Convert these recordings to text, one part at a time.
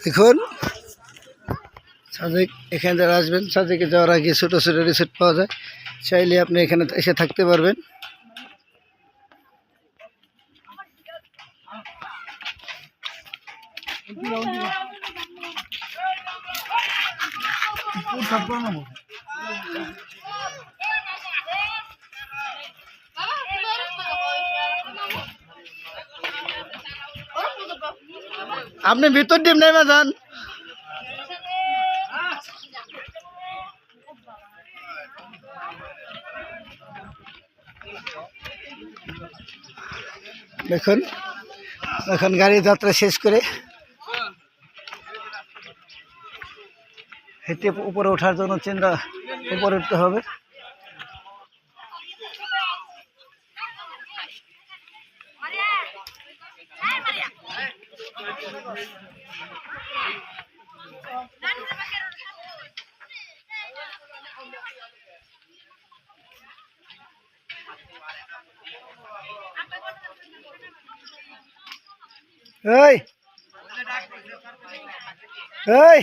দেখুন সাজেক এখানে যারা আসবেন, সাজেকে যাওয়ার আগে ছোটো ছোটো রিসোর্ট পাওয়া যায়, চাইলে আপনি এখানে এসে থাকতে পারবেন। আপনি ভিতর ডিম নেমে যান। দেখুন এখন গাড়ি যাত্রা শেষ করে হেঁটে উপরে ওঠার জন্য চিন্তা, উপরে উঠতে হবে। এই এই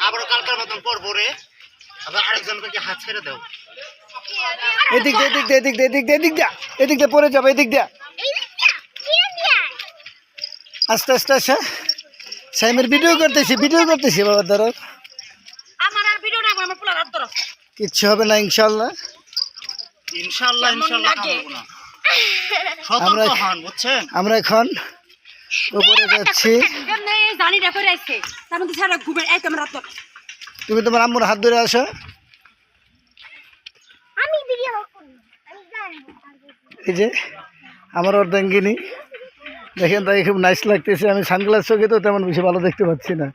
আবার কালকার মতন পড়বো রে, আবার আরেকজনকে হাত ছেড়ে দাও। এদিক দিয়ে এদিক দিয়ে এদিক দিয়ে এদিক দিয়ে এদিক দিয়ে এদিক দিয়ে পড়ে যাবে, এদিক দিয়ে আস্তে আস্তে আস্তে। সাইমের ভিডিও করতেছি বাবা, ধরো কিচ্ছু হবে না ইনশাল্লাহ। ইনশাল্লাহ ইনশাল্লাহ আমরা বুঝছেন, আমরা এখন উপরে যাচ্ছি। তুমি তোমার আম্মুর হাত ধরে আসো। এই যে আমার অর্ধাঙ্গিনী, দেখেন তাই খুব নাইস লাগতেছে। আমি সানগ্লাস চোখে তো তেমন বেশি ভালো দেখতে পাচ্ছি না।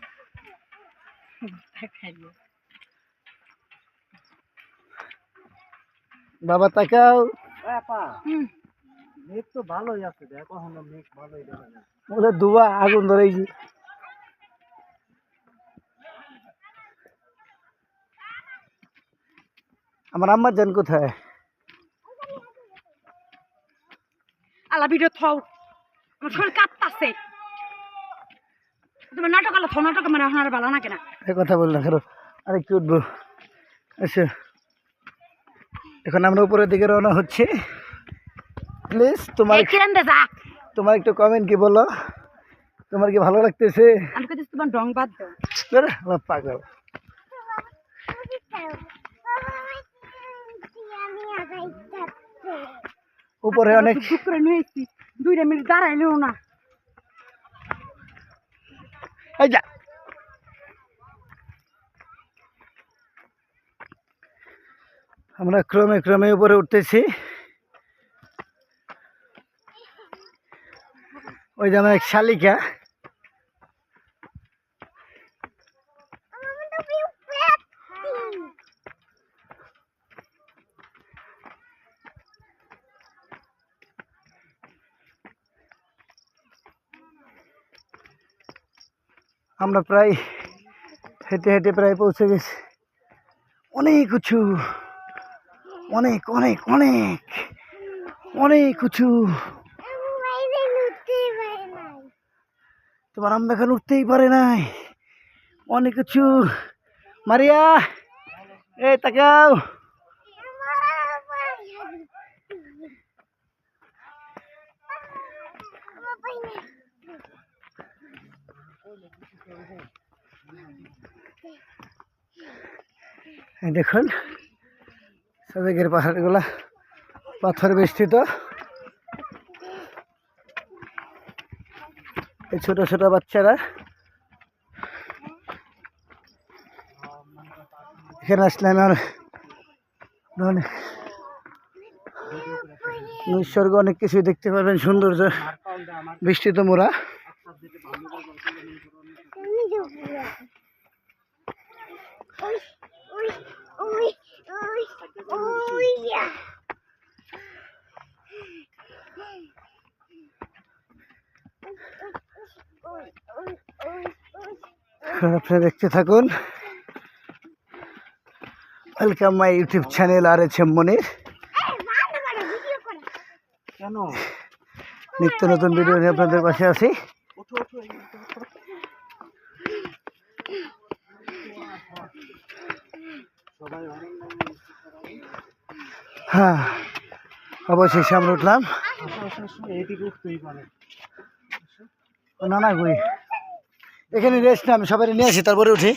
বাবা তাকাও, মেঘ তো ভালোই আছে, দেখো মেঘ ভালোই দেখা যায়। ওদের দুবা আগুন ধরেছি। আমার আম্মার জান কোথায়? আলা ভিডিও থাও, আমার শরীর কাঁপতাছে। তোমার নাটক আলো থাও, নাটক মানে এখন আর ভালো না কেনা। এই কথা বল না, কারো আরেকটু উঠবো। আচ্ছা এখন আমরা উপরের দিকে রওনা হচ্ছি। প্লিজ তোমার একটু কমেন্ট কি বলো, তোমার কি ভালো লাগতেছে? আমি কইতেছি তোমার রং বাদ দাও। পাগল উপরে অনেক দুঃখ করে নিয়েছি, 2 মিনিট দাঁড়াইলেও না। এই যা আমরা ক্রমে ক্রমে উপরে উঠতেছি। ওই যে আমার এক শালিকা, আমরা প্রায় হেঁটে হেঁটে প্রায় পৌঁছে গেছি। অনেক উঁচু, অনেক অনেক অনেক অনেক উঁচু। তোমার আম্মা এখন উঠতেই পারে নাই, অনেক উঁচু। মারিয়া এই তাকাও, দেখুন সাজেকের পাহাড়গুলা পাথর বেষ্টিত। এই ছোট ছোট বাচ্চারা এখানে আসলে আমার নিসর্গ অনেক কিছুই দেখতে পারবেন, সৌন্দর্য বৃষ্টিত মোড়া। আপনারা দেখতে থাকুন। ওয়েলকাম মাই ইউটিউব চ্যানেল আর এছ এম মনির। কেন নিত্য নতুন ভিডিও নিয়ে আপনাদের পাশে আছি। হ্যাঁ, অবশেষে আমরা উঠলাম। না না গুই, এখানে রেস্ট না, আমি সবাই নিয়ে আসি তারপরে উঠি।